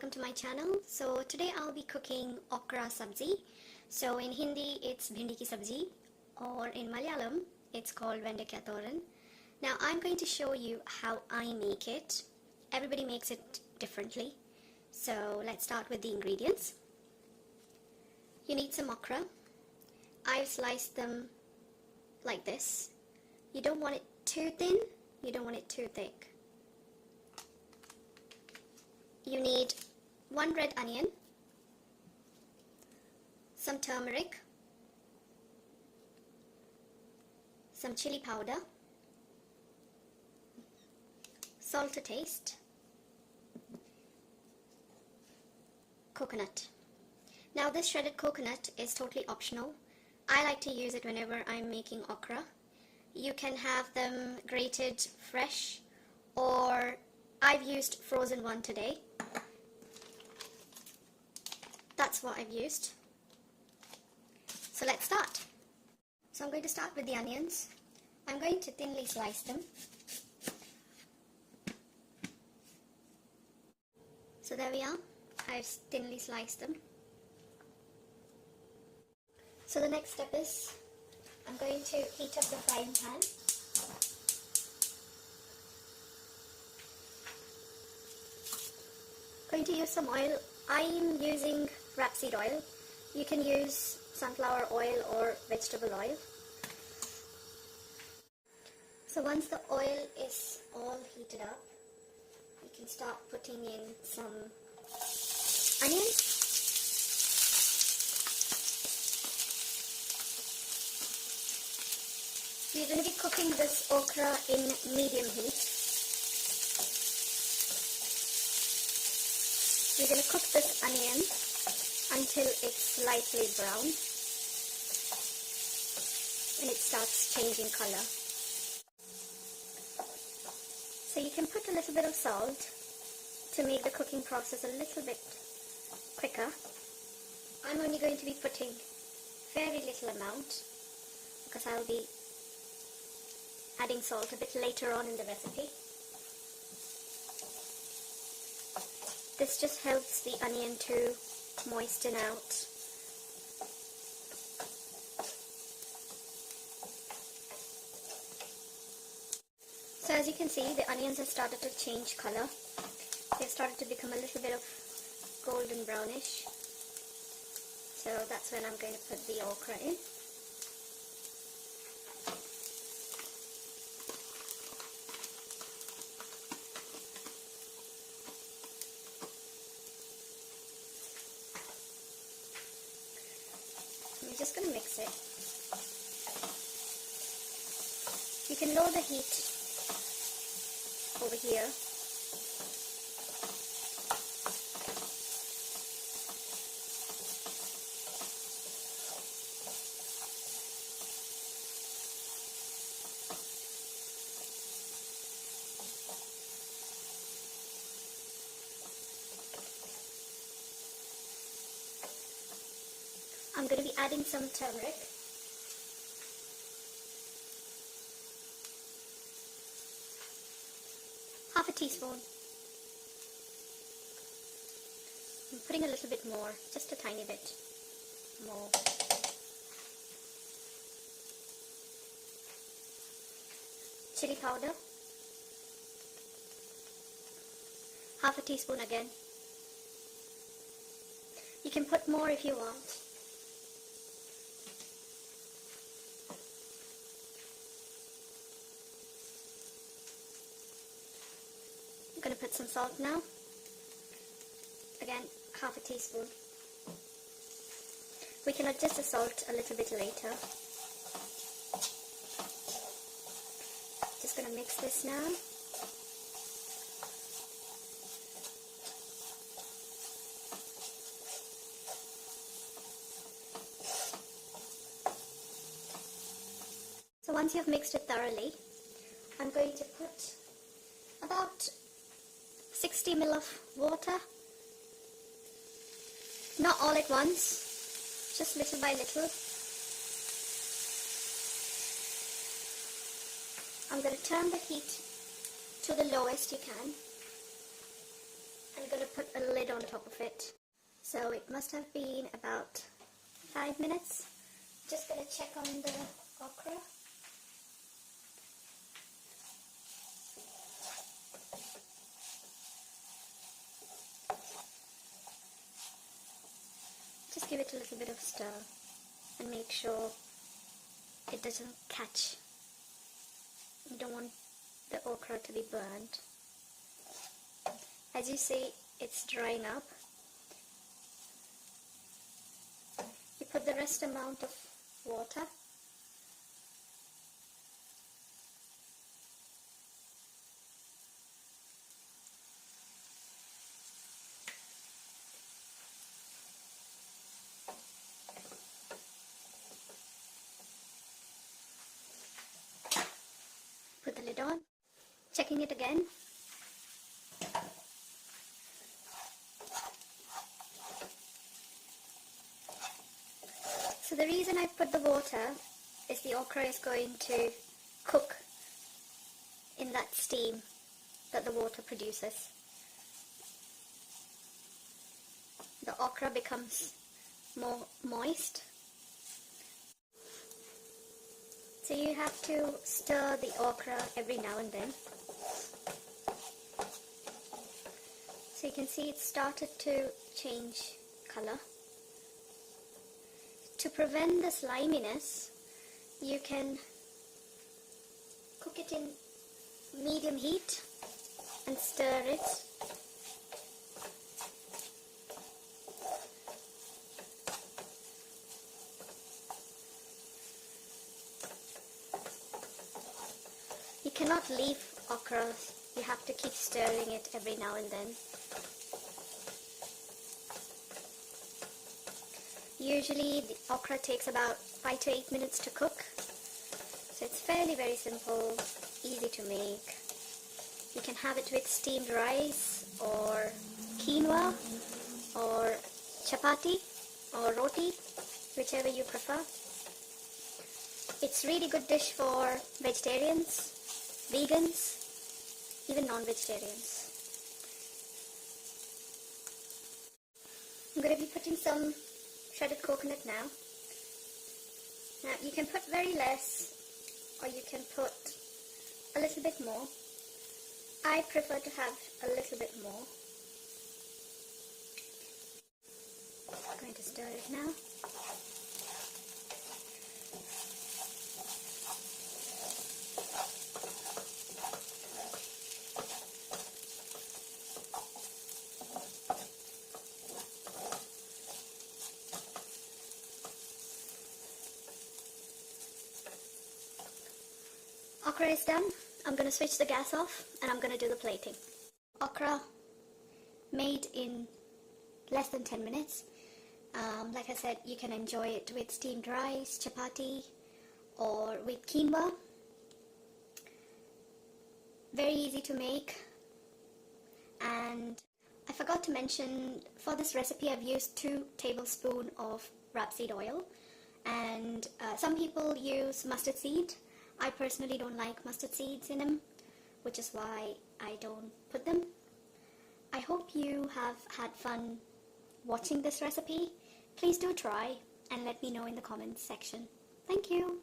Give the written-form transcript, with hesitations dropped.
welcome to my channel. So today I'll be cooking okra sabzi. So in Hindi it's Bhindi ki sabzi, or in Malayalam it's called Vendakka thoran. Now I'm going to show you how I make it. Everybody makes it differently. So let's start with the ingredients. You need some okra. I've sliced them like this. You don't want it too thin, you don't want it too thick. You need 1 red onion, some turmeric, some chili powder, salt to taste, coconut. Now this shredded coconut is totally optional. I like to use it whenever I'm making okra. You can have them grated fresh, or I've used frozen one today. That's what I've used. So let's start. So I'm going to start with the onions. I'm going to thinly slice them. So there we are. I've thinly sliced them. So the next step is I'm going to heat up the frying pan. Going to use some oil. I'm using rapeseed oil. You can use sunflower oil or vegetable oil. So once the oil is all heated up, you can start putting in some onions. We're going to be cooking this okra in medium heat. We're going to cook this onion until it's lightly brown and it starts changing color. So you can put a little bit of salt to make the cooking process a little bit quicker. I'm only going to be putting very little amount because I'll be adding salt a bit later on in the recipe. This just helps the onion to moisten out. So as you can see, the onions have started to change color. They've started to become a little bit of golden brownish. So that's when I'm going to put the okra in. I'm just going to mix it. You can lower the heat over here. I'm going to be adding some turmeric. Half a teaspoon. I'm putting a little bit more, just a tiny bit more. Chili powder. Half a teaspoon again. You can put more if you want. I'm going to put some salt now. Again, half a teaspoon. We can adjust the salt a little bit later. Just going to mix this now. So once you've mixed it thoroughly, I'm going to put about 60 ml of water, not all at once, just little by little. I'm going to turn the heat to the lowest you can. I'm going to put a lid on top of it. So it must have been about 5 minutes. Just going to check on the okra. Just give it a little bit of stir and make sure it doesn't catch. You don't want the okra to be burnt. As you see, it's drying up. You put the rest amount of water. Put the lid on. Checking it again. So the reason I put the water is the okra is going to cook in that steam that the water produces. The okra becomes more moist. So you have to stir the okra every now and then. So you can see it started to change color. To prevent the sliminess, you can cook it in medium heat and stir it. You cannot leave okra, you have to keep stirring it every now and then. Usually the okra takes about 5 to 8 minutes to cook, so it's fairly very simple, easy to make. You can have it with steamed rice or quinoa or chapati or roti, whichever you prefer. It's really good dish for vegetarians, vegans, even non-vegetarians. I'm going to be putting some shredded coconut now. Now you can put very less or you can put a little bit more. I prefer to have a little bit more. I'm going to stir it now. Okra is done. I'm going to switch the gas off and I'm going to do the plating. Okra made in less than 10 minutes. Like I said, you can enjoy it with steamed rice, chapati or with quinoa. Very easy to make. And I forgot to mention, for this recipe I've used 2 tablespoons of rapeseed oil, and some people use mustard seed. I personally don't like mustard seeds in them, which is why I don't put them. I hope you have had fun watching this recipe. Please do try and let me know in the comments section. Thank you.